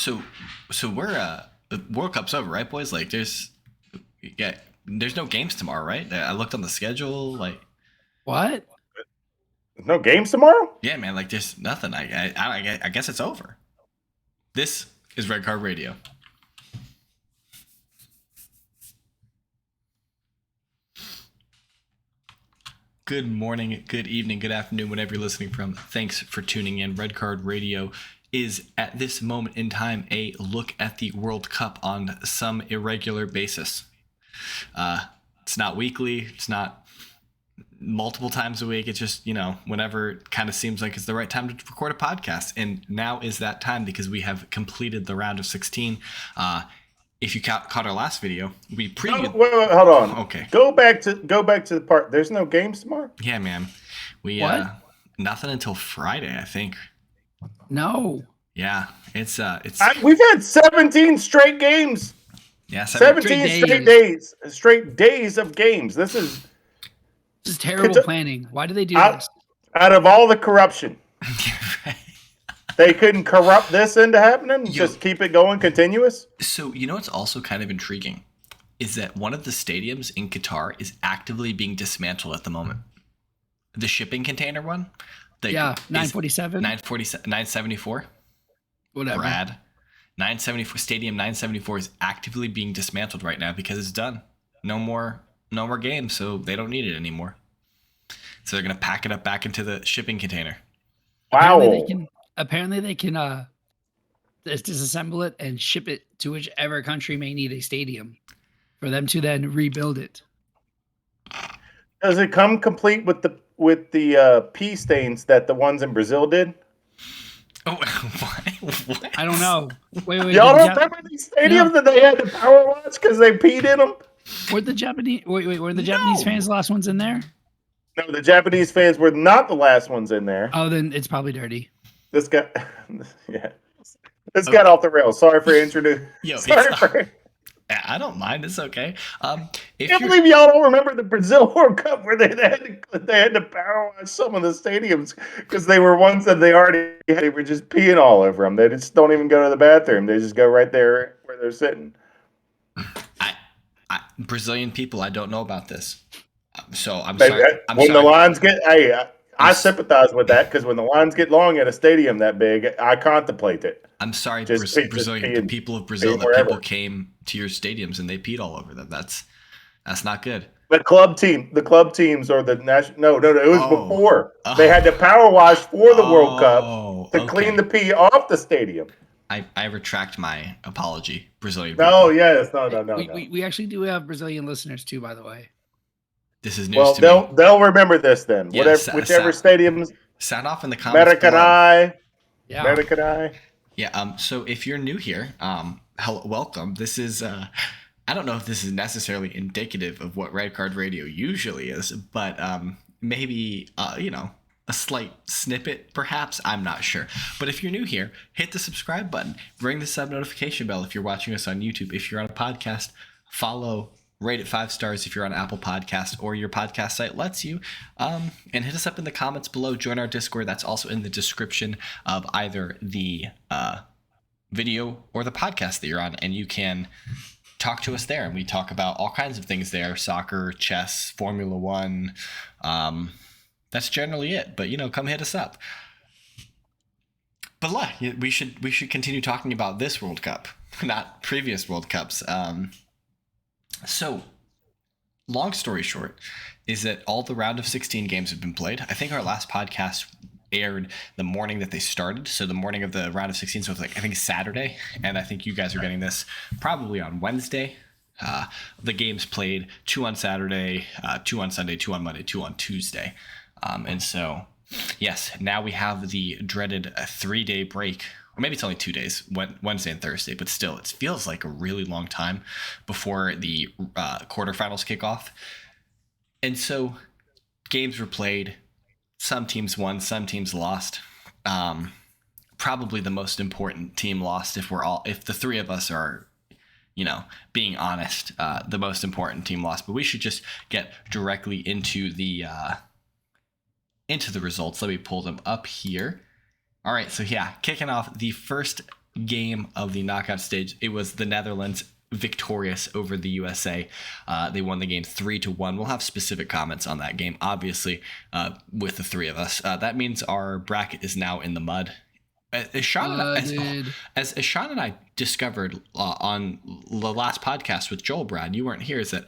So we're the World Cup's over, right, boys? Like, there's no games tomorrow, right? I looked on the schedule, like. What? There's no games tomorrow? Yeah, man. Like, there's nothing. I guess it's over. This is Red Card Radio. Good morning, good evening, good afternoon, whenever you're listening from. Thanks for tuning in. Red Card Radio is, at this moment in time, a look at the World Cup on some irregular basis. It's not weekly. It's not multiple times a week. It's just, whenever it kind of seems like it's the right time to record a podcast. And now is that time because we have completed the round of 16. If you caught our last video, we previewed. Wait, hold on. Okay. Go back to the part. There's no games tomorrow? Yeah, man. We nothing until Friday, I think. No. Yeah, it's we've had 17 straight games. Yeah, 17 straight days of games. This is terrible planning. Why do they do this? Out of all the corruption. They couldn't corrupt this into happening? Just keep it going continuous? So, what's also kind of intriguing is that one of the stadiums in Qatar is actively being dismantled at the moment. The shipping container one? 947? 974? Whatever. Brad. 974, Stadium 974 is actively being dismantled right now because it's done. No more games, so they don't need it anymore. So they're going to pack it up back into the shipping container. Wow. Apparently they can disassemble it and ship it to whichever country may need a stadium for them to then rebuild it. Does it come complete with the pea stains that the ones in Brazil did? Oh, what? I don't know. Wait. Y'all don't remember these stadiums that they had to power wash because they peed in them? Were the Japanese Japanese fans the last ones in there? No, the Japanese fans were not the last ones in there. Oh, then it's probably dirty. This got off the rails. Sorry for introducing. I don't mind. It's okay. I can't believe y'all don't remember the Brazil World Cup where they had to power wash some of the stadiums because they were ones that they were just peeing all over them. They just don't even go to the bathroom. They just go right there where they're sitting. Brazilian people, I don't know about this. So I'm sorry. The lines get, I sympathize with that because when the lines get long at a stadium that big, I contemplate it. I'm sorry, the people of Brazil, that people came to your stadiums and they peed all over them. That's not good. The club teams or the national. No, it was before. They had to power wash for the World Cup to clean the pee off the stadium. I retract my apology, Brazilian people. No, yes, no. We actually do have Brazilian listeners too, by the way. This is news to me. They'll remember this then. Yeah, whichever stadiums. Sound off in the comments Maracanã. Yeah. Maracanã. Yeah. So if you're new here, welcome. This is I don't know if this is necessarily indicative of what Red Card Radio usually is, but maybe a slight snippet, perhaps. I'm not sure. But if you're new here, hit the subscribe button. Ring the sub notification bell if you're watching us on YouTube. If you're on a podcast, follow. Rate it 5 stars if you're on Apple Podcast or your podcast site lets you. And hit us up in the comments below. Join our Discord. That's also in the description of either the video or the podcast that you're on. And you can talk to us there. And we talk about all kinds of things there. Soccer, chess, Formula 1. That's generally it. But, come hit us up. But we should continue talking about this World Cup, not previous World Cups. So, long story short, is that all the round of 16 games have been played. I think our last podcast aired the morning that they started, so the morning of the round of 16, so it's I think Saturday, and I think you guys are getting this probably on Wednesday. The games played 2 on Saturday, 2 on Sunday, 2 on Monday, 2 on Tuesday. And so, yes, now we have the dreaded 3-day break. Or maybe it's only 2 days, Wednesday and Thursday, but still, it feels like a really long time before the quarterfinals kick off. And so games were played. Some teams won, some teams lost. Probably the most important team lost if the three of us are, being honest, the most important team lost. But we should just get directly into the results. Let me pull them up here. All right, so kicking off the first game of the knockout stage. It was the Netherlands victorious over the USA. They won the game 3-1. We'll have specific comments on that game, obviously, with the three of us. That means our bracket is now in the mud. As Sean and I discovered on the last podcast with Joel, Brad, you weren't here, is that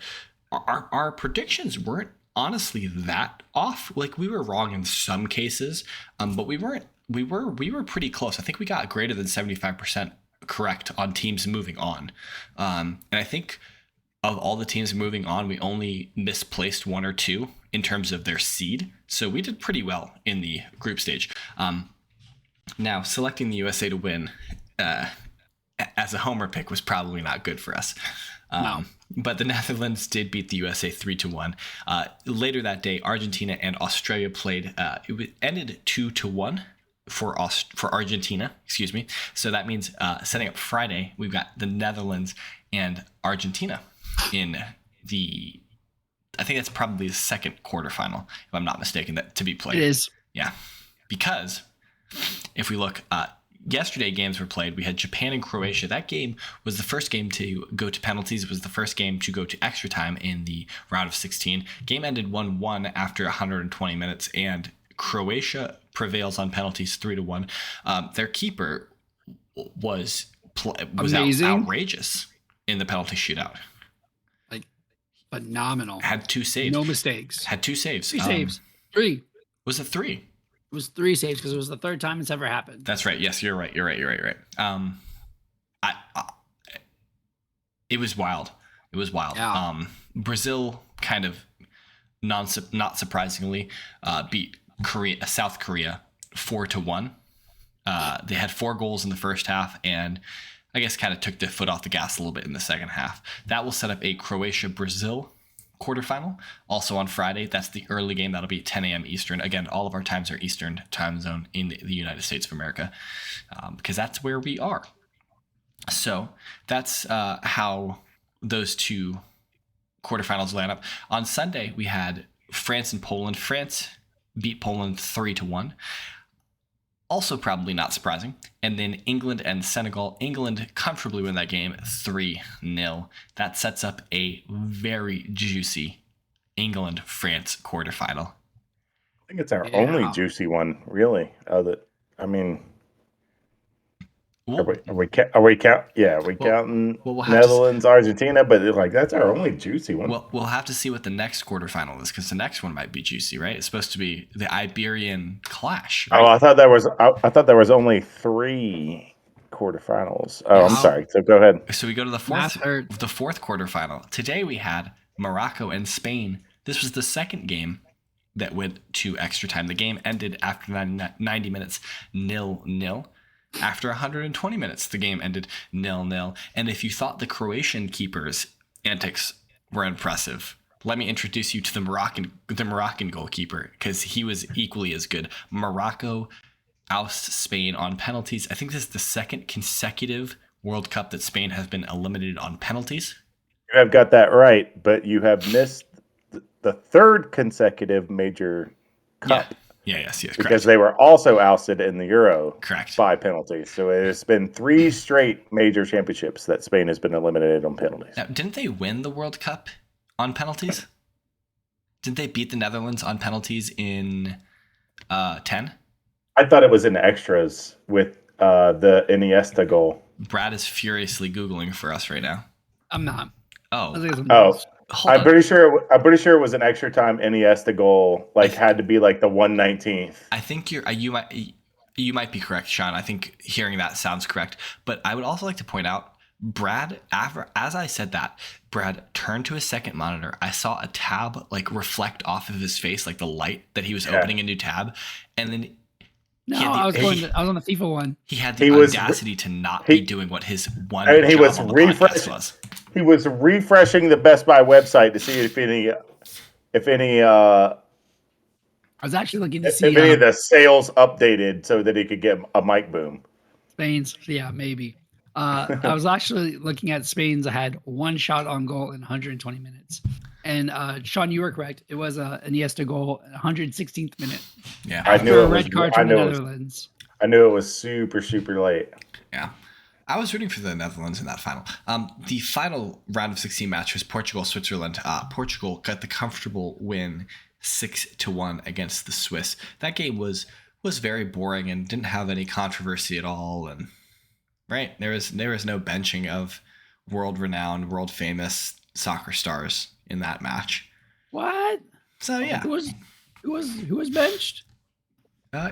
our predictions weren't honestly that off. Like, we were wrong in some cases, but we were pretty close. I think we got greater than 75% correct on teams moving on. And I think of all the teams moving on, we only misplaced one or two in terms of their seed. So we did pretty well in the group stage. Now, selecting the USA to win as a homer pick was probably not good for us. No. But the Netherlands did beat the USA 3-1. Later that day, Argentina and Australia played. It ended 2-1 for Argentina. Excuse me. So that means setting up Friday, we've got the Netherlands and Argentina in the. I think that's probably the second quarterfinal, if I'm not mistaken, that to be played. It is. Yeah, because if we look, yesterday games were played. We had Japan and Croatia. That game was the first game to go to penalties. It was the first game to go to extra time in the round of 16. Game ended 1-1 after 120 minutes, and Croatia prevails on penalties 3-1. Their keeper was outrageous in the penalty shootout. Like, phenomenal. Had 2 saves. No mistakes. Had 2 saves. 3 saves. 3. Was it 3? It was 3 saves because it was the third time it's ever happened. That's right. Yes, you're right. It was wild. Yeah. Brazil kind of not surprisingly beat South Korea 4-1. They had 4 goals in the first half, and I guess kind of took their foot off the gas a little bit in the second half. That will set up a Croatia-Brazil quarterfinal also on Friday. That's the early game. That'll be at 10 a.m. Eastern. Again, all of our times are Eastern time zone in the United States of America, because that's where we are. So that's how those 2 quarterfinals line up. On Sunday, we had France and Poland. France beat Poland 3-1. Also probably not surprising. And then England and Senegal. England comfortably win that game 3-0. That sets up a very juicy England-France quarterfinal. I think it's our only juicy one, really. Are we counting Netherlands, Argentina? But that's our only juicy one. Well, we'll have to see what the next quarterfinal is, because the next one might be juicy, right? It's supposed to be the Iberian Clash. Right? Oh, I thought there was only 3 quarterfinals. Oh, I'm sorry. So go ahead. So we go to the fourth quarterfinal. Today we had Morocco and Spain. This was the second game that went to extra time. The game ended after 90 minutes 0-0. After 120 minutes, the game ended 0-0. And if you thought the Croatian keeper's antics were impressive, let me introduce you to the Moroccan goalkeeper, because he was equally as good. Morocco ousts Spain on penalties. I think this is the second consecutive World Cup that Spain has been eliminated on penalties. You have got that right, but you have missed the third consecutive major cup. Yes, correct. Because they were also ousted in the Euro. Correct. By penalties. So it has been 3 straight major championships that Spain has been eliminated on penalties. Now, didn't they win the World Cup on penalties? Didn't they beat the Netherlands on penalties in 10? I thought it was in extras with the Iniesta goal. Brad is furiously Googling for us right now. I'm not. Oh. I'm pretty sure it was an extra time Iniesta goal. Had to be the 119th. I think you might be correct, Sean. I think hearing that sounds correct. But I would also like to point out, Brad, as I said that, Brad turned to his second monitor. I saw a tab reflect off of his face, the light that he was opening a new tab, and then. I was on the FIFA one. He had the audacity to not be doing what his one job on the podcast was. He was refreshing the Best Buy website to see if any. I was actually looking to see if any of the sales updated so that he could get a mic boom. Spain's, maybe. I was actually looking at Spain's. I had 1 shot on goal in 120 minutes. And Sean, you were correct. It was an Iniesta goal at 116th minute. Yeah. After a red card from the Netherlands. I knew it was super, super late. Yeah. I was rooting for the Netherlands in that final. The final round of 16 match was Portugal-Switzerland. Portugal got the comfortable win 6-1 against the Swiss. That game was very boring and didn't have any controversy at all. And right, there was no benching of world-renowned, world-famous soccer stars in that match. What? So yeah, Who was benched?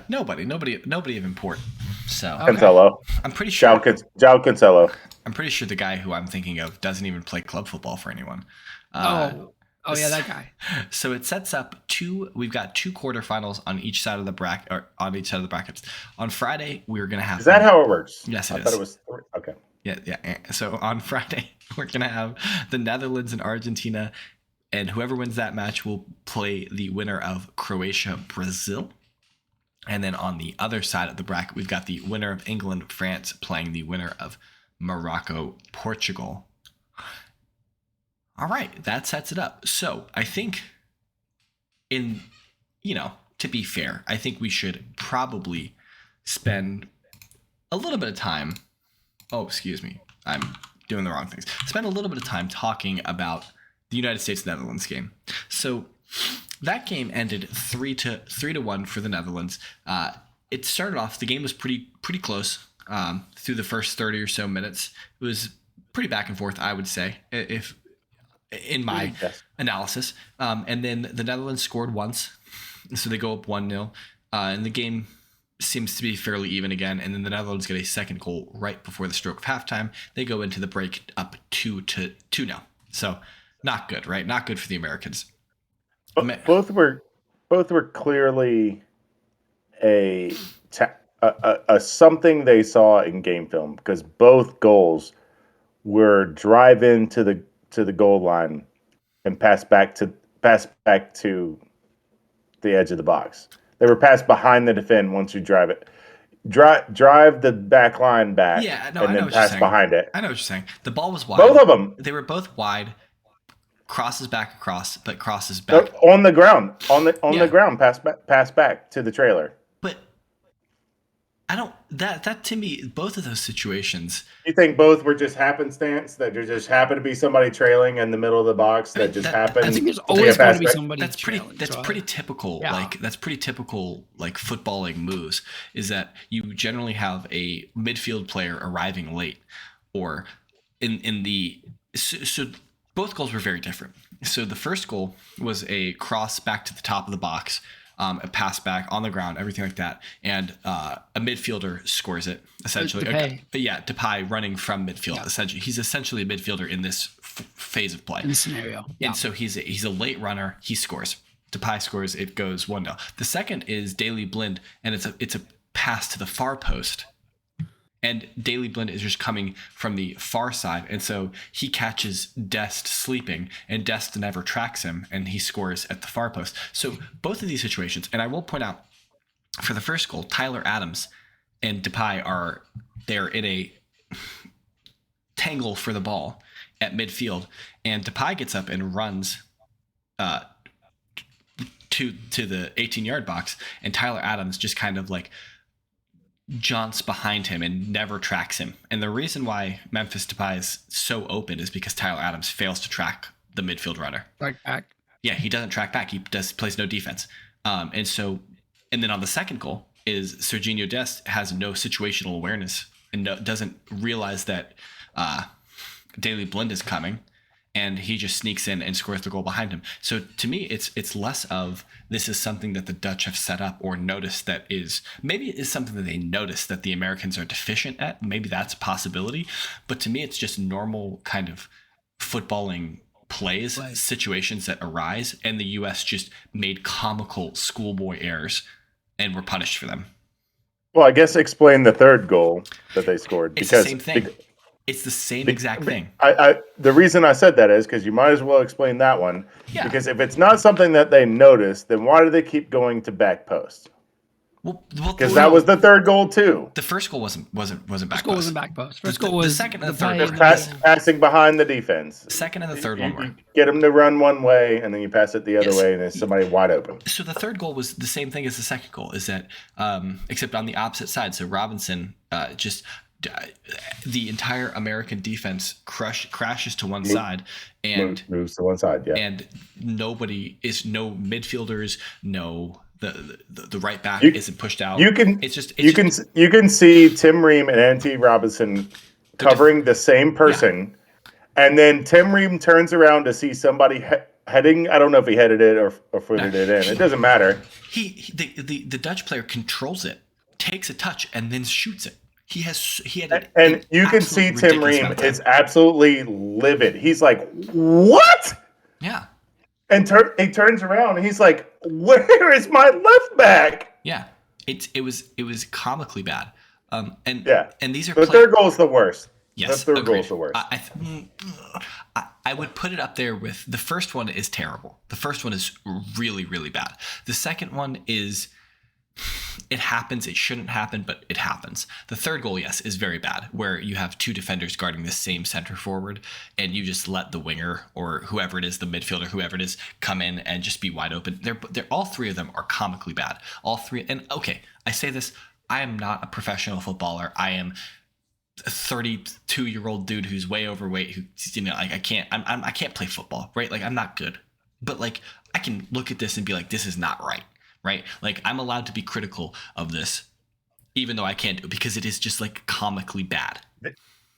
nobody of import. So Okay. Cancelo. I'm pretty sure. João Cancelo. I'm pretty sure the guy who I'm thinking of doesn't even play club football for anyone. Oh yeah, that guy. So it sets up we've got 2 quarterfinals on each side of the bracket, or on each side of the brackets. On Friday, we're going to have. Is that how it works? Yes, it is. I thought it was. Okay. Yeah. So on Friday, we're going to have the Netherlands and Argentina, and whoever wins that match will play the winner of Croatia-Brazil. And then on the other side of the bracket, we've got the winner of England-France playing the winner of Morocco-Portugal. All right, that sets it up. So I think to be fair, I think we should probably spend a little bit of time. Oh, excuse me. I'm doing the wrong things. Spend a little bit of time talking about the United States-Netherlands game. So that game ended 3-1 for the Netherlands. It started off, the game was pretty close through the first 30 or so minutes. It was pretty back and forth, I would say, if in my analysis. And then the Netherlands scored once, so they go up 1-0, and the game seems to be fairly even again. And then the Netherlands get a second goal right before the stroke of halftime. They go into the break up 2-0. So not good, right? Not good for the Americans. Both were clearly a something they saw in game film, because both goals were drive into the goal line and pass back to the edge of the box. They were passed behind the defend once you drive it. Drive the back line back, and then pass behind it. I know what you're saying. The ball was wide. Both of them. They were both wide. Crosses back across, but crosses back on the ground. On the ground, pass back to the trailer. But I don't that to me, both of those situations. You think both were just happenstance, that there just happened to be somebody trailing in the middle of the box that just happened? I think there's always going to be somebody. That's pretty typical. Yeah. That's pretty typical. Like footballing moves is that you generally have a midfield player arriving late, or in the so both goals were very different. So the first goal was a cross back to the top of the box, a pass back on the ground, everything like that. And a midfielder scores it, essentially. Depay running from midfield. Yeah. Essentially, he's essentially a midfielder in this phase of play. In this scenario. Yeah. And so he's a late runner. He scores. Depay scores. It goes 1-0. The second is Daley Blind, and it's a pass to the far post. And Daley Blind is just coming from the far side. And so he catches Dest sleeping, and Dest never tracks him, and he scores at the far post. So both of these situations, and I will point out, for the first goal, Tyler Adams and Depay they're in a tangle for the ball at midfield. And Depay gets up and runs to the 18-yard box, and Tyler Adams just kind of like jaunts behind him and never tracks him. And the reason why Memphis Depay is so open is because Tyler Adams fails to track the midfield runner. Back. Yeah, he doesn't track back. He plays no defense. And then on the second goal is Serginho Dest has no situational awareness and doesn't realize that Daley Blind is coming, and he just sneaks in and scores the goal behind him. So to me, it's less of this is something that the Dutch have set up or noticed that maybe it is something that they notice that the Americans are deficient at. Maybe that's a possibility. But to me, it's just normal kind of footballing plays, situations that arise, and the U.S. just made comical schoolboy errors and were punished for them. Well, I guess explain the third goal that they scored. It's the same thing. It's the same exact thing. The reason I said that is because you might as well explain that one. Yeah. Because if it's not something that they noticed, then why do they keep going to back post? Well, because that was the third goal too. The first goal wasn't back post. First goal wasn't back post. First goal was the second and the third. Passing behind the defense. Second and the third one were. Get them to run one way, and then you pass it the other way, and there's somebody wide open. So the third goal was the same thing as the second goal. Is that except on the opposite side? So Robinson just the entire American defense crashes to one side, and moves to one side. Yeah, and no midfielders, no the right back isn't pushed out. You can see Tim Ream and N.T. Robinson covering the same person, and then Tim Ream turns around to see somebody heading. I don't know if he headed it or footed it in. It doesn't matter. The Dutch player controls it, takes a touch, and then shoots it. He had and you can see Tim Ream is absolutely livid. He's like, "What?" Yeah. And he turns around and he's like, "Where is my left back?" Yeah, it was comically bad. And these are the third goal is the worst. Yes, the third goal is the worst. I would put it up there with the first one is terrible. The first one is really, really bad. The second one is, it happens. It shouldn't happen, but it happens. The third goal, yes, is very bad, where you have two defenders guarding the same center forward, and you just let the winger or whoever it is, the midfielder, whoever it is, come in and just be wide open. They're all three of them are comically bad. All three. And okay, I say this, I am not a professional footballer. I am a 32-year-old dude who's way overweight, who, like I can't play football, right? Like I'm not good, but like I can look at this and be like, this is not right. Right? Like I'm allowed to be critical of this, even though I can't do it because it is just like comically bad.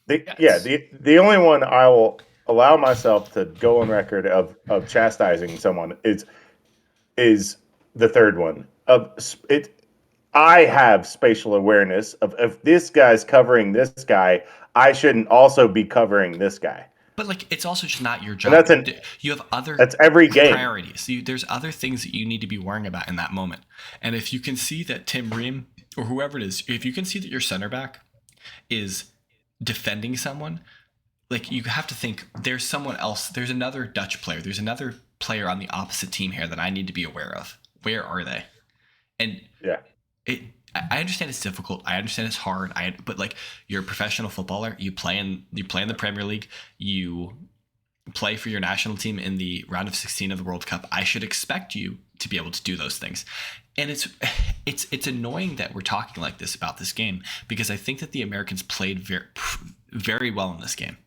The only one I will allow myself to go on record of chastising someone is the third one. I have spatial awareness of if this guy's covering this guy, I shouldn't also be covering this guy. But like, it's also just not your job. You have other that's every game priorities. There's other things that you need to be worrying about in that moment. And if you can see that Tim Ream or whoever it is, if you can see that your center back is defending someone, like you have to think there's someone else. There's another Dutch player. There's another player on the opposite team here that I need to be aware of. Where are they? And I understand it's difficult. I understand it's hard. But like, you're a professional footballer. You play in the Premier League. You play for your national team in the round of 16 of the World Cup. I should expect you to be able to do those things. And it's annoying that we're talking like this about this game, because I think that the Americans played very, very well in this game.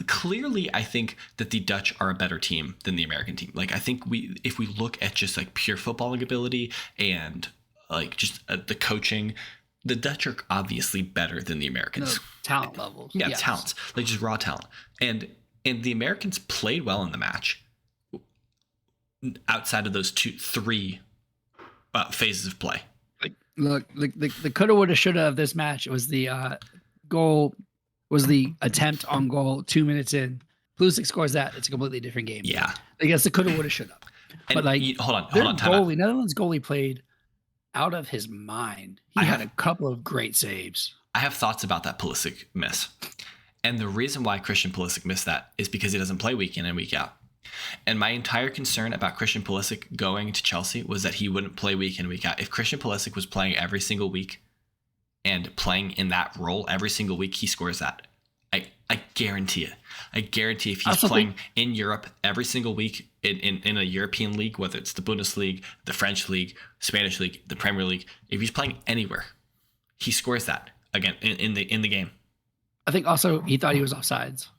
Clearly, I think that the Dutch are a better team than the American team. Like, I think if we look at just like pure footballing ability and like just the coaching, the Dutch are obviously better than the Americans. No, talent levels. Yeah, yes. Talents, like just raw talent. And the Americans played well in the match outside of those three phases of play. Look, the coulda, woulda, shoulda of this match was the goal, was the attempt on goal 2 minutes in. Pulisic scores that, it's a completely different game. Yeah. I guess the coulda, woulda, shoulda. But like, hold on. Netherlands goalie played out of his mind. He had a couple of great saves. I have thoughts about that Pulisic miss. And the reason why Christian Pulisic missed that is because he doesn't play week in and week out. And my entire concern about Christian Pulisic going to Chelsea was that he wouldn't play week in and week out. If Christian Pulisic was playing every single week and playing in that role every single week, he scores that. I guarantee it. I guarantee if he's playing in Europe every single week in a European league, whether it's the Bundesliga, the French league, Spanish league, the Premier League, if he's playing anywhere, he scores that again in the game. I think also he thought he was offsides.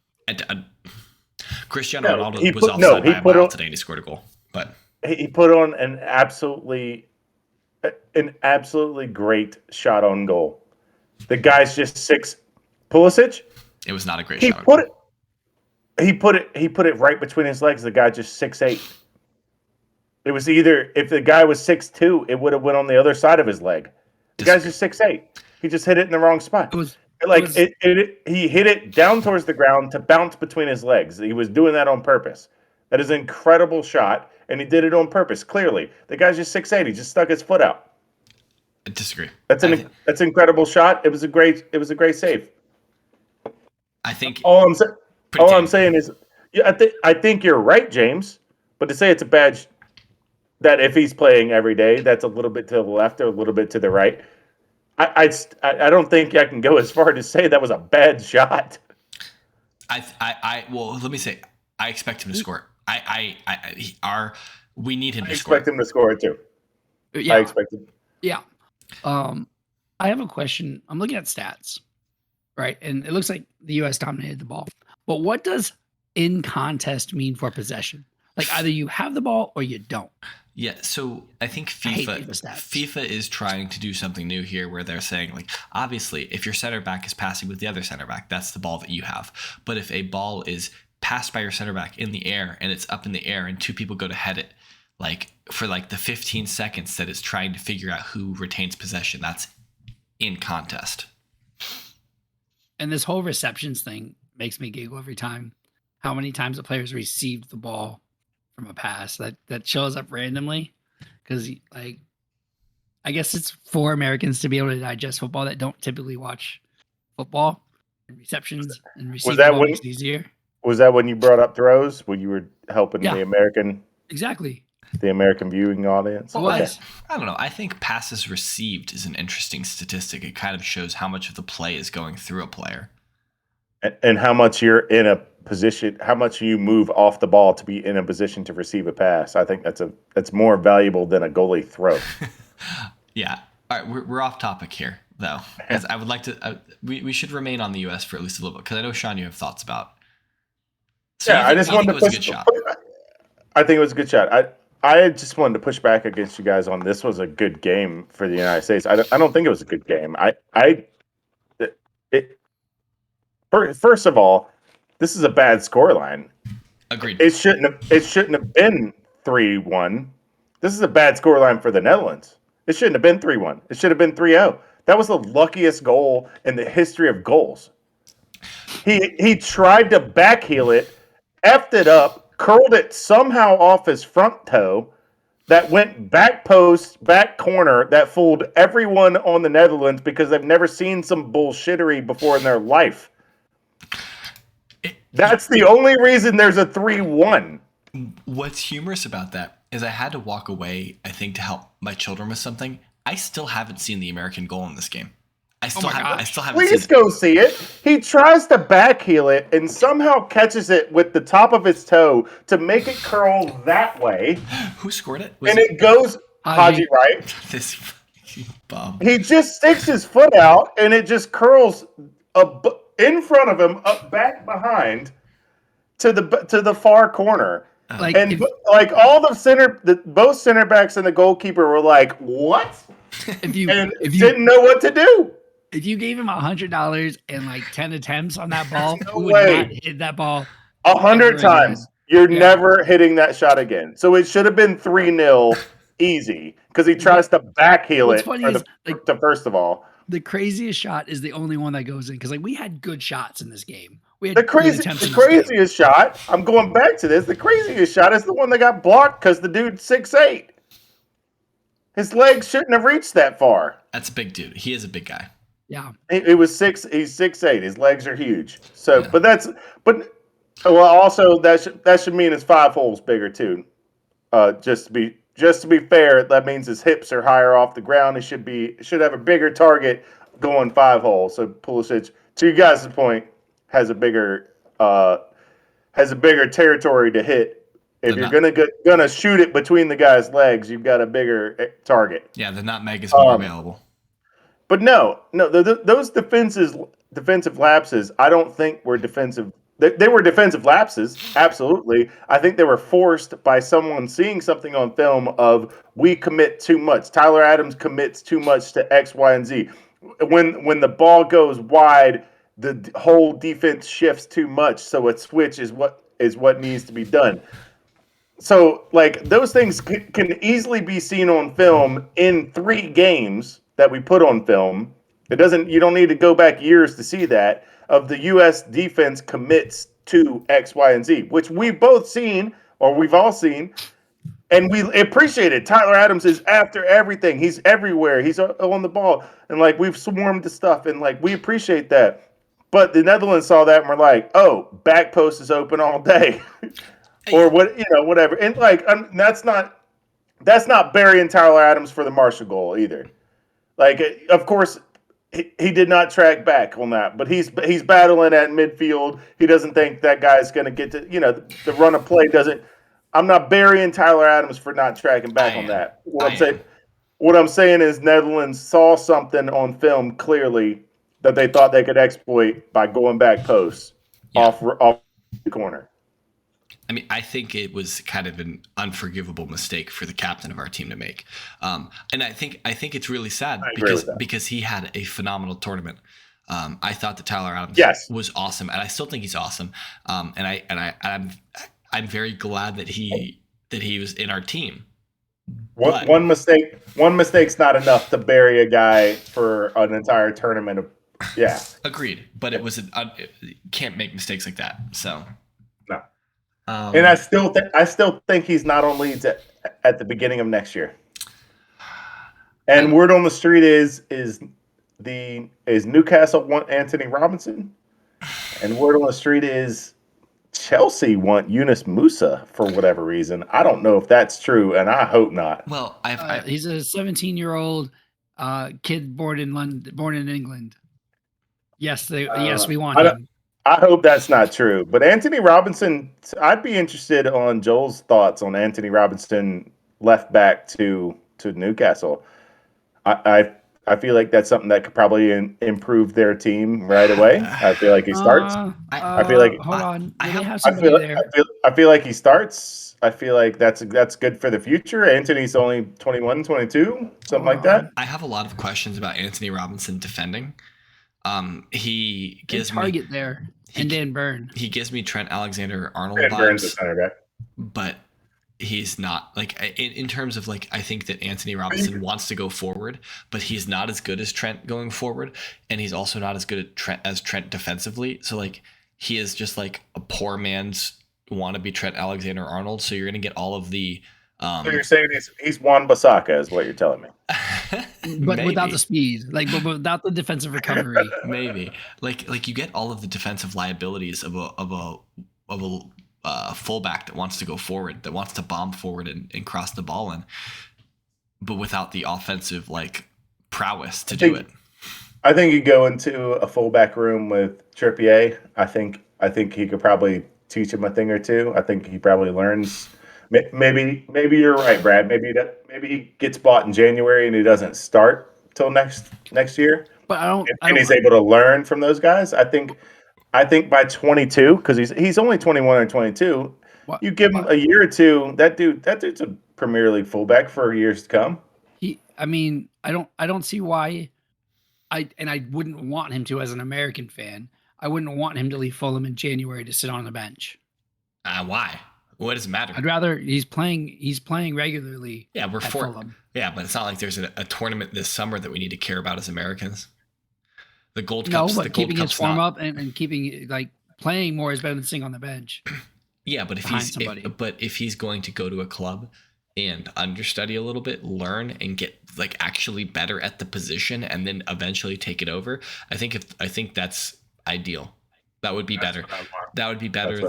Cristiano Ronaldo was offside by a mile today and he scored a goal. But he put on an absolutely great shot on goal. The guy's just six. Pulisic. It was not a great shot. He put it right between his legs. The guy just 6'8". It was either, if the guy was 6'2", it would have went on the other side of his leg. The guy's just 6'8". He just hit it in the wrong spot. He hit it down towards the ground to bounce between his legs. He was doing that on purpose. That is an incredible shot, and he did it on purpose. Clearly, the guy's just 6'8". He just stuck his foot out. I disagree. That's an incredible shot. It was a great save. I think all I'm saying is, I think you're right, James. But to say it's a bad, that if he's playing every day, that's a little bit to the left or a little bit to the right. I don't think I can go as far to say that was a bad shot. Well, let me say, I expect him to score. We need him to score. I expect him to score it too. Yeah. I expect him. Yeah. I have a question. I'm looking at stats. right? And it looks like the U.S. dominated the ball. But what does in contest mean for possession? Like either you have the ball or you don't. Yeah, so I think I hate FIFA FIFA stats. FIFA is trying to do something new here where they're saying, like, obviously if your center back is passing with the other center back, that's the ball that you have. But if a ball is passed by your center back in the air and it's up in the air and two people go to head it, like for like the 15 seconds that it's trying to figure out who retains possession, that's in contest. And this whole receptions thing makes me giggle every time. How many times a player's received the ball from a pass that shows up randomly? Because like, I guess it's for Americans to be able to digest football that don't typically watch football. And receptions and receiving the that ball when makes it easier. was that when you brought up throws? When you were helping Yeah. the American Exactly. viewing audience? It Well, was. I don't know. I think passes received is an interesting statistic. It kind of shows how much of the play is going through a player. And how much you're in a position, how much you move off the ball to be in a position to receive a pass. I think that's more valuable than a goalie throw. Yeah. All right, we're off topic here, though. Because I would like to. We should remain on the U.S. for at least a little bit, because I know, Sean, you have thoughts about. So Yeah, I just wanted to it was a push. good shot. I think it was a good shot. I just wanted to push back against you guys on this was a good game for the United States. I don't think it was a good game. First of all, this is a bad scoreline. Agreed. It shouldn't have been 3-1. This is a bad scoreline for the Netherlands. It shouldn't have been 3-1. It should have been 3-0. That was the luckiest goal in the history of goals. He tried to backheel it, effed it up, curled it somehow off his front toe, that went back post, back corner, that fooled everyone on the Netherlands because they've never seen some bullshittery before in their life. That's the only reason there's a 3-1. What's humorous about that is I had to walk away, I think, to help my children with something. I still haven't seen the American goal in this game. I still haven't Please seen it. go see it. He tries to backheel it and somehow catches it with the top of his toe to make it curl that way. Who scored it? And it goes Haji, right? This bum. He just sticks his foot out and it just curls in front of him, up back behind to the far corner. Like, And all both center backs and the goalkeeper were like, "What?" if you didn't know what to do. If you gave him $100 and like 10 attempts on that ball, No who would way. not hit that ball 100 ever times. again? You're Yeah. never hitting that shot again. So it should have been 3-0 easy because he tries to backheel What's it funny is, like, first of all. the craziest shot is the only one that goes in because like we had good shots in this game. We had The good attempts in this game. craziest shot, I'm going back to this. The craziest shot is the one that got blocked because the dude's 6'8". His legs shouldn't have reached that far. That's a big dude. He is a big guy. Yeah. It was 6. He's 6'8". His legs are huge. So, Yeah. Also that should mean his 5 holes bigger too. Just to be fair, that means his hips are higher off the ground. He should have a bigger target going 5 holes. So Pulisic, to you guys' point, has a bigger territory to hit. If you're gonna shoot it between the guy's legs, you've got a bigger target. Yeah, the nutmeg is more available. But no, those defensive lapses, I don't think were defensive. They were defensive lapses, absolutely. I think they were forced by someone seeing something on film of we commit too much. Tyler Adams commits too much to X, Y, and Z. When the ball goes wide, the whole defense shifts too much, so a switch is what needs to be done. So, like, those things can easily be seen on film in 3 games that we put on film. You don't need to go back years to see that. Of the U.S. defense commits to X, Y, and Z, which we've both seen, or we've all seen, and we appreciate it. Tyler Adams is after everything. He's everywhere. He's on the ball. And, like, we've swarmed to stuff, and, like, we appreciate that. But the Netherlands saw that and were like, oh, back post is open all day. Or whatever. And like that's not burying Tyler Adams for the Marshall goal either. Like, of course, he did not track back on that, but he's battling at midfield. He doesn't think that guy's going to get to the run of play doesn't. I'm not burying Tyler Adams for not tracking back on that. What I'm saying is Netherlands saw something on film clearly that they thought they could exploit by going back posts off the corner. I mean, I think it was kind of an unforgivable mistake for the captain of our team to make, and I think it's really sad because he had a phenomenal tournament. I thought that Tyler Adams was awesome, and I still think he's awesome. I'm very glad that he was in our team. One mistake's not enough to bury a guy for an entire tournament. Agreed. But it was can't make mistakes like that. So no. And I still think he's not on Leeds at the beginning of next year. And word on the street is Newcastle want Anthony Robinson, and word on the street is Chelsea want Yunus Musa for whatever reason. I don't know if that's true, and I hope not. Well, he's a 17-year-old kid born in England. Yes, we want him. I hope that's not true. But Anthony Robinson, I'd be interested on Joel's thoughts on Anthony Robinson left back to Newcastle. I feel like that's something that could probably improve their team right away. I feel like he starts. I feel like hold on. I feel like he starts. I feel like that's good for the future. Anthony's only 21, 22, something like that. I have a lot of questions about Anthony Robinson defending. He gives target there and Dan Burn. He gives me Trent Alexander-Arnold vibes. Burn's a center back. But he's not like in terms of like I think that Anthony Robinson wants to go forward, but he's not as good as Trent going forward, and he's also not as good as Trent defensively. So like he is just like a poor man's wannabe Trent Alexander-Arnold. So you're gonna get all of the. So you're saying he's Wan-Bissaka is what you're telling me. But without the speed, but without the defensive recovery. Maybe like you get all of the defensive liabilities of a fullback that wants to go forward, that wants to bomb forward and cross the ball in, but without the offensive like prowess to do it. I think you go into a fullback room with Trippier. I think he could probably teach him a thing or two. I think he probably learns. Maybe you're right, Brad. Maybe he gets bought in January and he doesn't start till next year. But he's able to learn from those guys. I think by 22, because he's only 21 or 22, you give him a year or two. That dude's a Premier League fullback for years to come. I don't see why. I wouldn't want him to as an American fan. I wouldn't want him to leave Fulham in January to sit on the bench. Why? What does it matter? I'd rather he's playing regularly. Yeah, we're Fulham. Yeah, but it's not like there's a tournament this summer that we need to care about as Americans. The Gold Cups. No, but keeping his form up and keeping like playing more is better than sitting on the bench. Yeah, but if he's going to go to a club and understudy a little bit, learn and get like actually better at the position, and then eventually take it over, I think that's ideal. That would be better. That would be better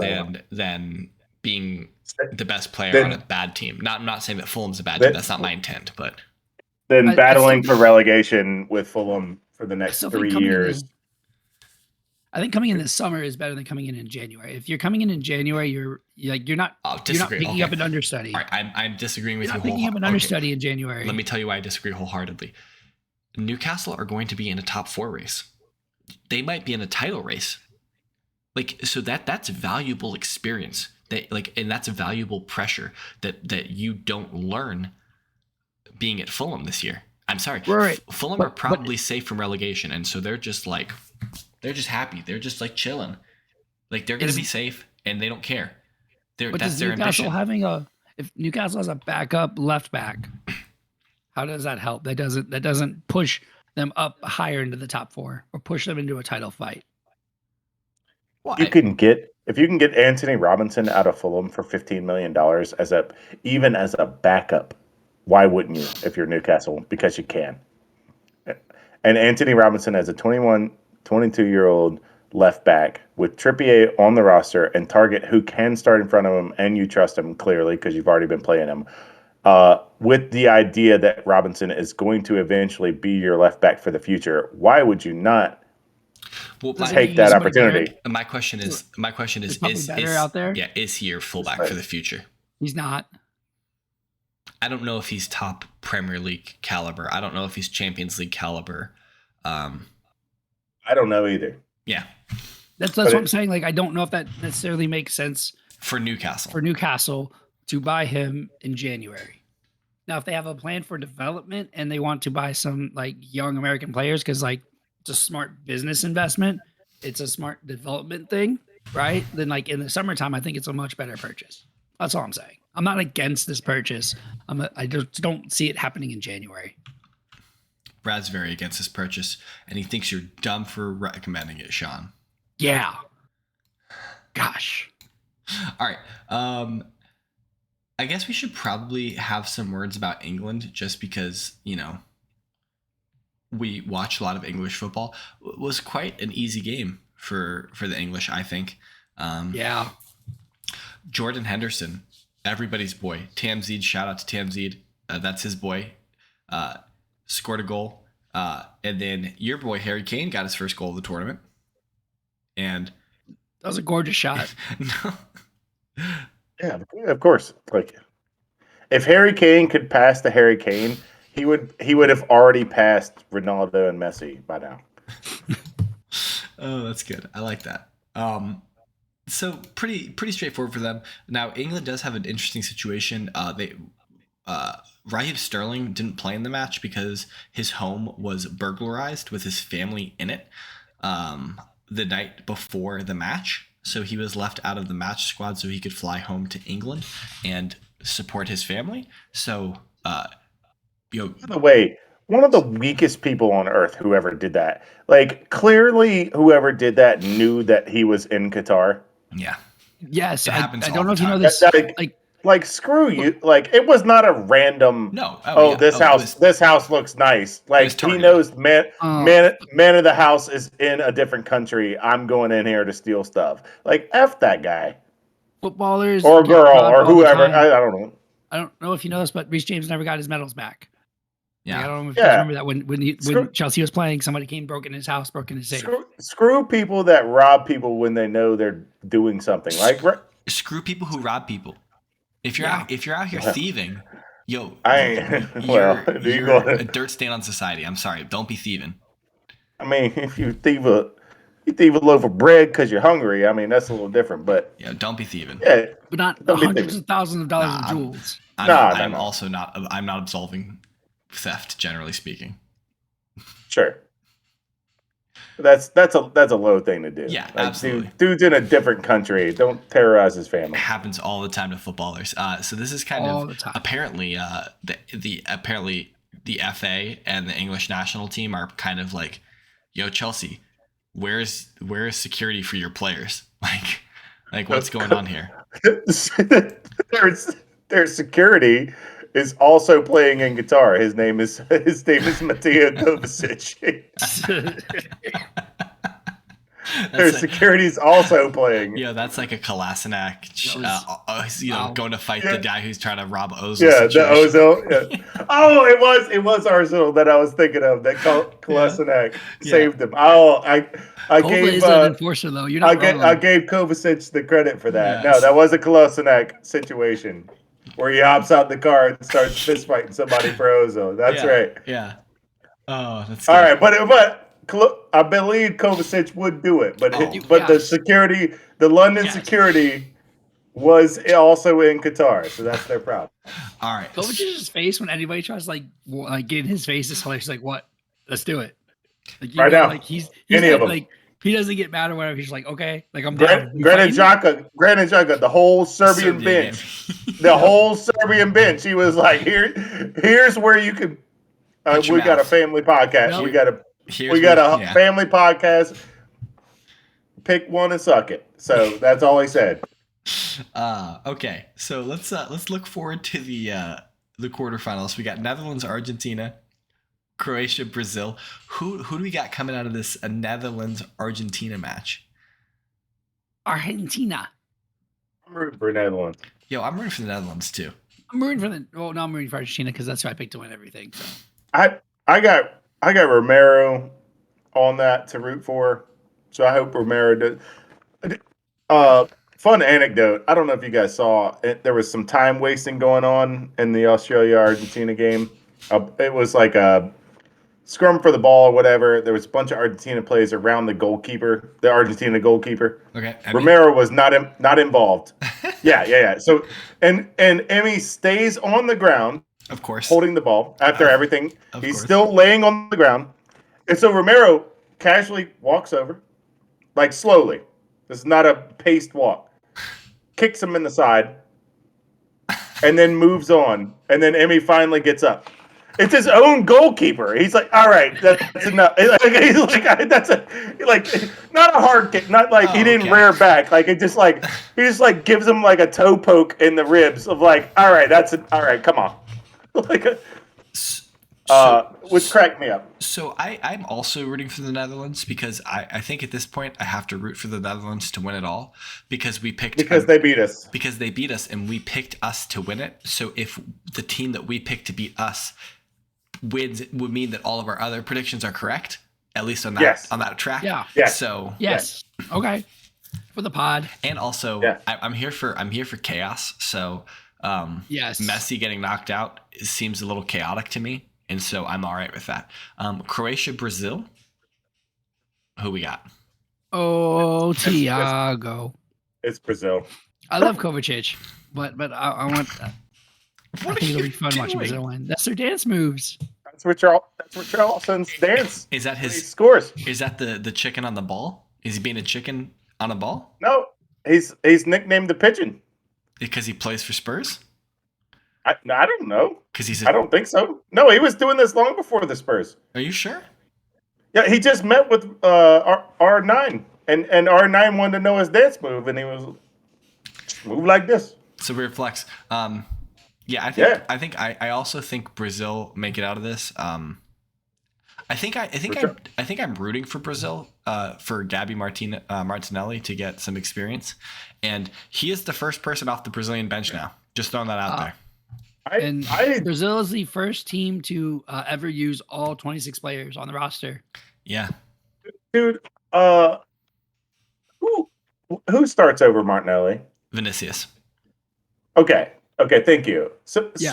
than being the best player on a bad team. I'm not saying that Fulham's a bad team. That's not my intent, but then battling for relegation with Fulham for the next 3 years. I think coming in this summer is better than coming in January. If you're coming in January, you're not picking up an understudy. All right, I'm disagreeing with you. You're not picking up an understudy in January. Let me tell you why I disagree wholeheartedly. Newcastle are going to be in a top 4 race. They might be in a title race. So that's valuable experience. And that's a valuable pressure that you don't learn being at Fulham this year. I'm sorry. Right. Fulham are probably safe from relegation, and so they're just happy. They're just like chilling. Like they're going to be safe, and they don't care. That's their ambition. If Newcastle has a backup left back, how does that help? That doesn't push them up higher into the top 4 or push them into a title fight. Well, if you can get Anthony Robinson out of Fulham for $15 million even as a backup, why wouldn't you if you're Newcastle? Because you can. And Anthony Robinson as a 21, 22-year-old left back with Trippier on the roster and Target who can start in front of him, and you trust him clearly because you've already been playing him, with the idea that Robinson is going to eventually be your left back for the future, why would you not take that opportunity? My question is better out there? Yeah, is he your fullback for the future? He's not. I don't know if he's top Premier League caliber. I don't know if he's Champions League caliber. I don't know either. Yeah, That's what I'm saying. Like, I don't know if that necessarily makes sense for Newcastle to buy him in January. Now, if they have a plan for development and they want to buy some like young American players, because like it's a smart business investment, it's a smart development thing, right? Then like in the summertime, I think it's a much better purchase. That's all I'm saying. I'm not against this purchase. I just don't see it happening in January. Brad's very against this purchase, and he thinks you're dumb for recommending it, Sean. Yeah. Gosh. All right. I guess we should probably have some words about England, just because, we watch a lot of English football. It was quite an easy game for the English, I think. Yeah. Jordan Henderson, everybody's boy. Tamzid, shout out to Tamzid. That's his boy. Scored a goal. And then your boy, Harry Kane, got his first goal of the tournament. And that was a gorgeous shot. No. Yeah, of course. Like, if Harry Kane could pass to Harry Kane, he would have already passed Ronaldo and Messi by now. Oh, that's good. I like that. So pretty straightforward for them. Now England does have an interesting situation. Raheem Sterling didn't play in the match because his home was burglarized with his family in it the night before the match. So he was left out of the match squad so he could fly home to England and support his family. So, by the way, one of the weakest people on earth, whoever did that. Like, clearly, whoever did that knew that he was in Qatar. Yeah. Yes, it happens. I don't know if you know this. Like, screw you. Like, it was not a random. No. This house looks nice. Like, he knows man of the house is in a different country. I'm going in here to steal stuff. Like, F that guy. Footballers or girl or whoever. I don't know. I don't know if you know this, but Reece James never got his medals back. Yeah, like, I don't know if you remember that when Chelsea was playing, somebody came, broke in his house, broke in his safe. Screw people that rob people when they know they're doing something. Like, screw people who rob people. If you're out here thieving, you're a dirt stain on society. I'm sorry, don't be thieving. I mean, if you thieve a loaf of bread because you're hungry, I mean, that's a little different. But yeah, don't be thieving. Yeah, but not hundreds of thousands of dollars of jewels. I'm also not. I'm not absolving theft, generally speaking. Sure. That's a low thing to do. Yeah, like, absolutely. Dude's in a different country. Don't terrorize his family. It happens all the time to footballers. So this is kind of apparently the FA and the English national team are kind of like, yo, Chelsea, where's security for your players? Like what's going on here? Their security is also playing in guitar. His name is Mateo Kovacic. Their security's also playing. Yeah, that's like a Kolasinac, going to fight the guy who's trying to rob Ozil. Yeah, the Ozil. Yeah. Oh, it was Arsenal that I was thinking of. That Kolasinac saved him. Oh, I gave an enforcer though. You're not wrong. I gave Kovacic the credit for that. Yes. No, that was a Kolasinac situation where he hops out the car and starts fist fighting somebody for Ozil. That's right. Yeah. Oh, that's good. All right, but I believe Kovacic would do it, but the security, the London security, was also in Qatar, so that's their problem. All right. Kovacic's face when anybody tries to get in his face is hilarious. Like, what? Let's do it. Like, now, he's like, he doesn't get mad or whatever. He's like, okay, like I'm down. Granit Xhaka, the whole Serbian bench, whole Serbian bench. He was like, here's where you can. We got a family podcast. No. We got a family podcast. Pick one and suck it. So that's all he said. Okay, so let's look forward to the quarterfinals. We got Netherlands, Argentina, Croatia, Brazil. Who do we got coming out of this Netherlands Argentina match? Argentina. I'm rooting for Netherlands. Yo, I'm rooting for the Netherlands too. I'm rooting for Argentina because that's who I picked to win everything. So. I got Romero on that to root for, so I hope Romero does. Fun anecdote. I don't know if you guys saw it. There was some time wasting going on in the Australia-Argentina game. It was like a scrum for the ball or whatever. There was a bunch of Argentina players around the goalkeeper, the Argentina goalkeeper. Okay. Romero was not involved. Yeah. So and Emmy stays on the ground Of course. holding the ball after everything. Of He's course. still laying on the ground. And so Romero casually walks over, like slowly. This is not a paced walk. Kicks him in the side, and then moves on. And then Emmy finally gets up. It's his own goalkeeper. He's like, all right, that's enough. He's like, that's not a hard kick, not like he didn't rear back. Like it just like he just like gives him like a toe poke in the ribs of like, all right, all right, come on, which cracked me up. So I'm also rooting for the Netherlands because I think at this point I have to root for the Netherlands to win it all because we picked they beat us. Because they beat us and we picked us to win it. So if the team that we picked to beat us wins, it would mean that all of our other predictions are correct, at least on that track. Yeah. Yes. So yes. Okay. For the pod. And also I'm here for chaos. So yes. Messi getting knocked out seems a little chaotic to me. And so I'm all right with that. Croatia, Brazil. Who we got? Oh, Thiago. It's Brazil. I love Kovacic, but I want. I think it'll be fun watching doing? Brazil win. That's their dance moves. That's what Charleston's dance. Is that He his scores? Is that the chicken on the ball? Is he being a chicken on a ball? No, he's nicknamed the Pigeon. Because he plays for Spurs? I don't know. Because I don't think so. No, he was doing this long before the Spurs. Are you sure? Yeah, he just met with R9, and R9 wanted to know his dance move, and he was move like this. It's a weird flex. I think I also think Brazil make it out of this. I think I'm rooting for Brazil for Gabby Martinelli to get some experience, and he is the first person off the Brazilian bench now. Just throwing that out there. Brazil is the first team to ever use all 26 players on the roster. Yeah, dude. Who starts over Martinelli? Vinicius. Okay, thank you. So Yes.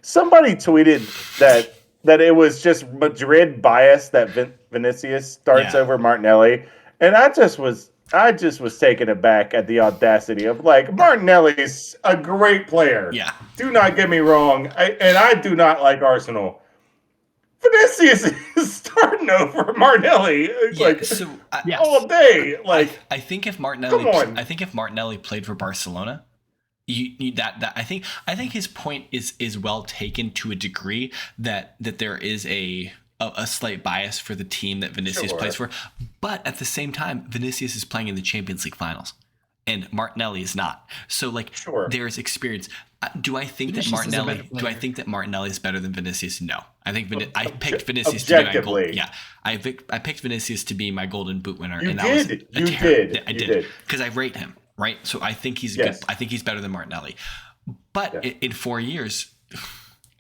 somebody tweeted that it was just Madrid bias that Vinicius starts over Martinelli, and I just was taken aback at the audacity of like Martinelli's a great player. Yeah. Do not get me wrong, I do not like Arsenal. Vinicius is starting over Martinelli all day. Like I think if Martinelli played for Barcelona, I think his point is well taken to a degree that there is a slight bias for the team that Vinicius plays for, but at the same time, Vinicius is playing in the Champions League finals, and Martinelli is not. So there is experience. Do I think that Martinelli is better than Vinicius? No, I think I picked Vinicius to be my goal. Yeah, I picked Vinicius to be my Golden Boot winner, I did because I rate him right. So I think he's good. I think he's better than Martinelli, but in 4 years.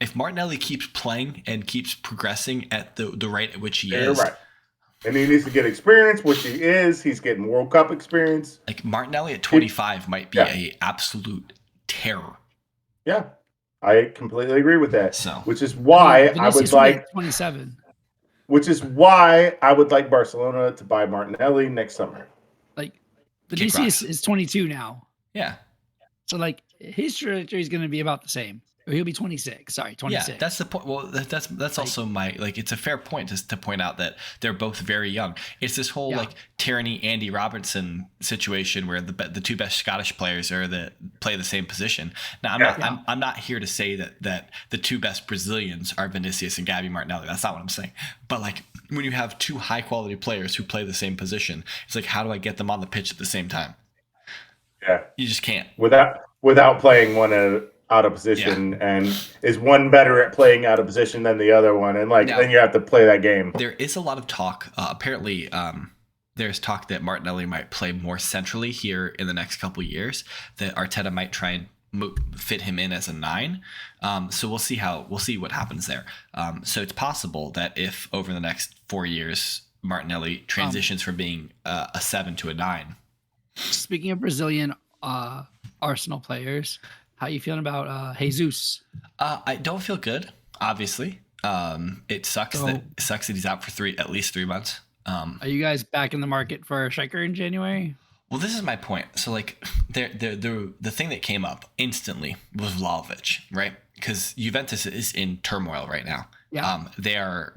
If Martinelli keeps playing and keeps progressing at the rate at which he is, right, and he needs to get experience, which he is. He's getting World Cup experience. Like Martinelli at 25 might be a absolute terror. Yeah, I completely agree with that. So, which is why I would like 27. Which is why I would like Barcelona to buy Martinelli next summer. Like Vinicius is 22 now. Yeah. So his trajectory is going to be about the same. Or he'll be 26. Sorry, 26. Yeah, that's the point. Well, that's also my it's a fair point to point out that they're both very young. It's this whole Tierney Andy Robertson situation where the two best Scottish players play the same position. Now I'm not here to say that the two best Brazilians are Vinicius and Gabby Martinelli. That's not what I'm saying. But when you have two high quality players who play the same position, it's how do I get them on the pitch at the same time? Yeah, you just can't without playing one out of position, and is one better at playing out of position than the other one, and then you have to play that game. There is a lot of talk. Apparently, there's talk that Martinelli might play more centrally here in the next couple of years. That Arteta might try and fit him in as a 9. So we'll see what happens there. So it's possible that if over the next 4 years Martinelli transitions from being a 7 to a 9. Speaking of Brazilian Arsenal players. How you feeling about Jesus? I don't feel good, obviously. It sucks So- that he's out for at least 3 months. Are you guys back in the market for a striker in January? Well, this is my point. So, like, the thing that came up instantly was Vlahovic, right? Because Juventus is in turmoil right now. Yeah. They are.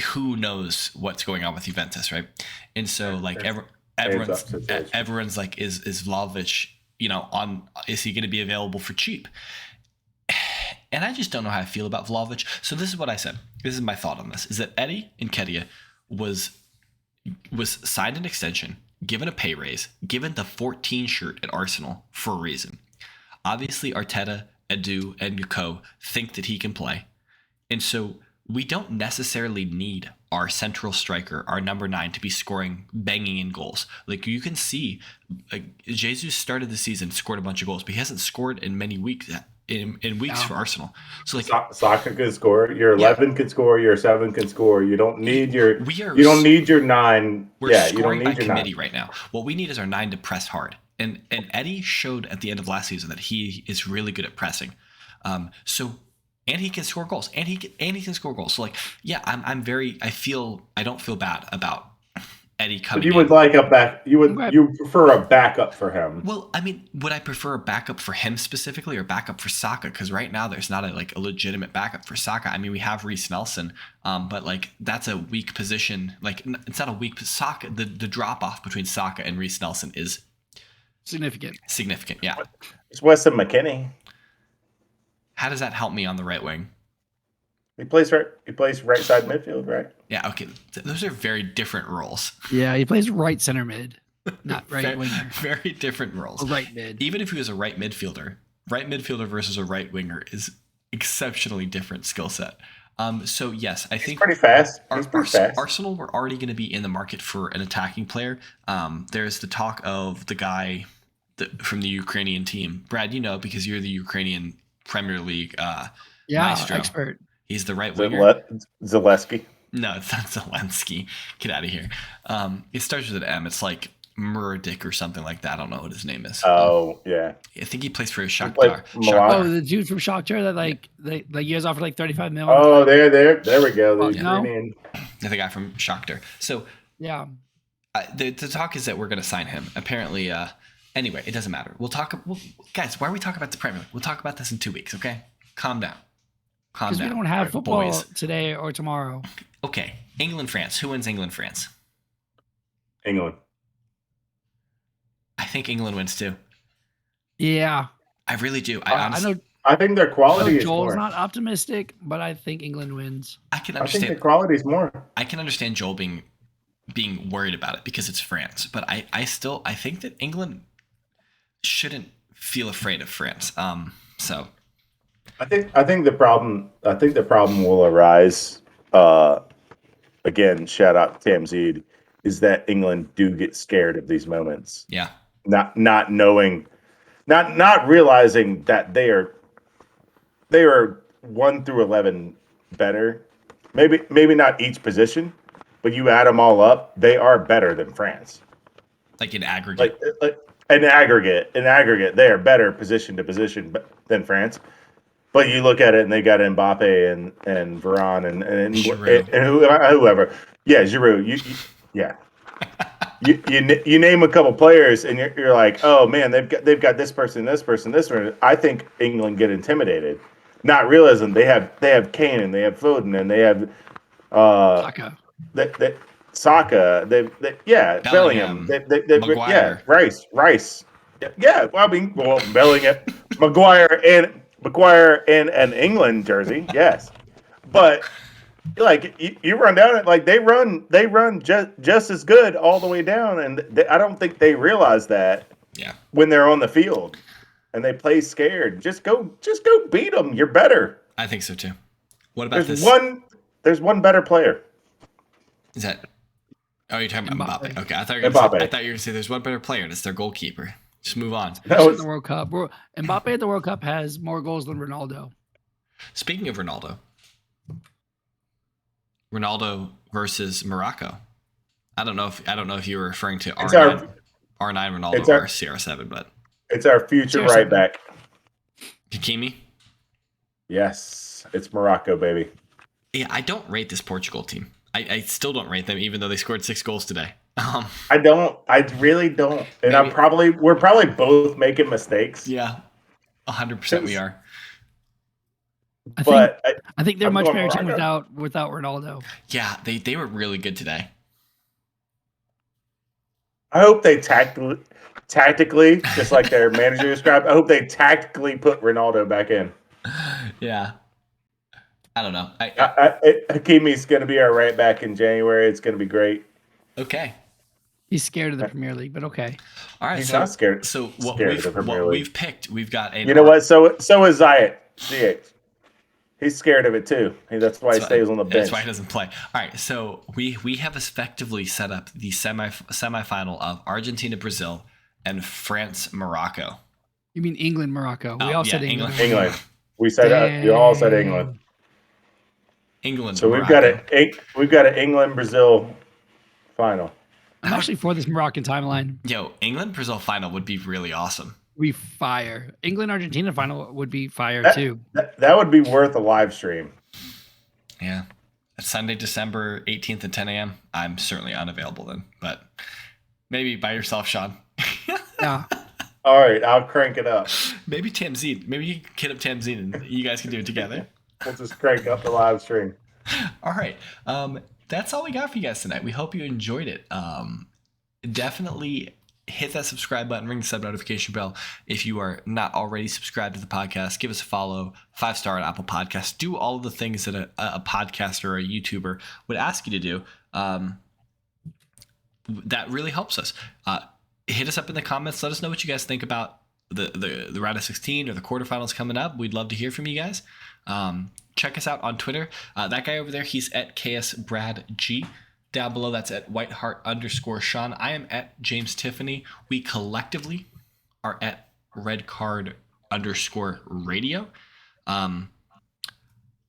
Who knows what's going on with Juventus, right? And so, like, everyone's like, is Vlahovic, is he going to be available for cheap? And I just don't know how I feel about Vlahovic. So this is what I said. This is my thought on this: is that Eddie Nketiah was signed an extension, given a pay raise, given the 14 shirt at Arsenal for a reason. Obviously, Arteta, Edu, and Yuko think that he can play. And so we don't necessarily need our central striker, our number 9, to be scoring, banging in goals. Like, you can see, Jesus started the season, scored a bunch of goals, but he hasn't scored in many weeks. In weeks for Arsenal. So, like, Saka can score. Your 11 can score. Your 7 can score. You don't need your. You don't need your 9. We're scoring by committee right now. What we need is our 9 to press hard. And Eddie showed at the end of last season that he is really good at pressing. And he can score goals. And he can score goals. So, like, yeah, I don't feel bad about Eddie coming in. But you would like a back. You prefer a backup for him. Well, I mean, would I prefer a backup for him specifically or backup for Saka? Because right now there's not a legitimate backup for Saka. I mean, we have Reece Nelson, but like that's a weak position. Like, it's not a weak Saka. The drop off between Saka and Reece Nelson is significant. Significant, yeah. It's Weston McKennie. How does that help me on the right wing? He plays right side midfield, right? Yeah, okay. Those are very different roles. Yeah, he plays right center mid, not right winger. Very different roles. Or right mid. Even if he was a right midfielder versus a right winger is exceptionally different skill set. So yes, I think pretty fast. Arsenal were already going to be in the market for an attacking player. There's the talk of the guy from the Ukrainian team, Brad. You know, because you're the Ukrainian Premier League maestro. Expert. He's the right winger. Zalewski. No, it's not Zelensky. Get out of here. It starts with an M. It's like Murdick or something like that. I don't know what his name is. Oh, yeah. I think he plays for Shakhtar. Oh, the dude from Shakhtar that you guys offered like 35 million. Oh, there we go. The guy from Shakhtar. So yeah, the talk is that we're going to sign him. Apparently, anyway, it doesn't matter. Guys, why are we talking about the Premier League? We'll talk about this in 2 weeks. Okay, calm down. Because we don't have football today or tomorrow. Okay, England, France. Who wins England, France? England. I think England wins too. Yeah. I really do. I think their quality is more. Joel's not optimistic, but I think England wins. I can understand. I think the quality is more. I can understand Joel being worried about it because it's France, but I think that England shouldn't feel afraid of France. So I think the problem will arise. Again, shout out to Tamzid, is that England do get scared of these moments. Yeah. Not knowing, not realizing that they are 1 through 11 better. Maybe not each position, but you add them all up, they are better than France. Like in aggregate. Like in aggregate, they are better position to position than France. But you look at it, and they got Mbappe and Varane and whoever. Yeah, Giroud. You name a couple players, and you're like, oh man, they've got this person. I think England get intimidated, not realizing they have Kane and they have Foden and they have Saka. Bellingham. Maguire. Rice. Yeah. Well, I mean, Bellingham, Maguire in an England jersey, yes, but like you run down it, like they run just as good all the way down, and I don't think they realize that. Yeah. When they're on the field and they play scared, just go beat them. You're better. I think so too. What about this? There's one better player. Is that? Oh, you're talking about Mbappe. Okay, I thought you were going to say there's one better player, and it's their goalkeeper. Just move on. The World Cup. Mbappe at the World Cup has more goals than Ronaldo. Speaking of Ronaldo versus Morocco. I don't know if you were referring to R9 Ronaldo or CR7, but it's our future CR7. Right back. Hakimi? Yes, it's Morocco, baby. Yeah, I don't rate this Portugal team. I still don't rate them, even though they scored 6 goals today. I don't. I really don't. And Maybe. we're probably both making mistakes. Yeah, 100% we are. But I think they're a I'm much going better team Morocco. without Ronaldo. Yeah, they were really good today. I hope they tactically, just like their manager described, I hope they tactically put Ronaldo back in. Yeah. I don't know. Hakimi's going to be our right back in January. It's going to be great. Okay. He's scared of the Premier League, but okay. All right. He's not scared. So Scared of the Premier League. we've picked, we've got a. You know what? So is Ziyech. He's scared of it too. That's why he stays on the bench. That's why he doesn't play. All right, so we have effectively set up the semifinal of Argentina, Brazil, and France, Morocco. You mean England, Morocco? We all said England. England. We said you all said England. England. So Morocco. we've got an England Brazil final. I'm actually for this Moroccan timeline. Yo, England Brazil final would be really awesome. We fire. England Argentina final would be fire too. That would be worth a live stream. Yeah. It's Sunday, December 18th at 10 a.m. I'm certainly unavailable then, but maybe by yourself, Sean. Yeah. All right, I'll crank it up. Maybe Tamzine. Maybe you can kid up Tamzine and you guys can do it together. We'll just crank up the live stream. All right. That's all we got for you guys tonight. We hope you enjoyed it. Definitely hit that subscribe button, ring the sub notification bell. If you are not already subscribed to the podcast, give us a follow, 5-star on Apple Podcasts. Do all of the things that a podcaster or a YouTuber would ask you to do. That really helps us. Hit us up in the comments. Let us know what you guys think about the round of 16 or the quarterfinals coming up. We'd love to hear from you guys. Check us out on Twitter. That guy over there, he's at KSBradG. Down below, that's at Whiteheart_Sean. I am at James Tiffany. We collectively are at RedCard_radio.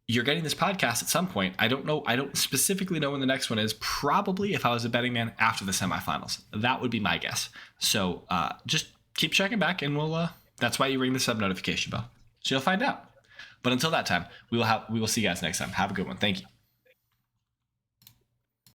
You're getting this podcast at some point. I don't know. I don't specifically know when the next one is. Probably, if I was a betting man, after the semifinals. That would be my guess. So just keep checking back, and we'll. That's why you ring the sub notification bell, so you'll find out. But until that time, we will see you guys next time. Have a good one. Thank you.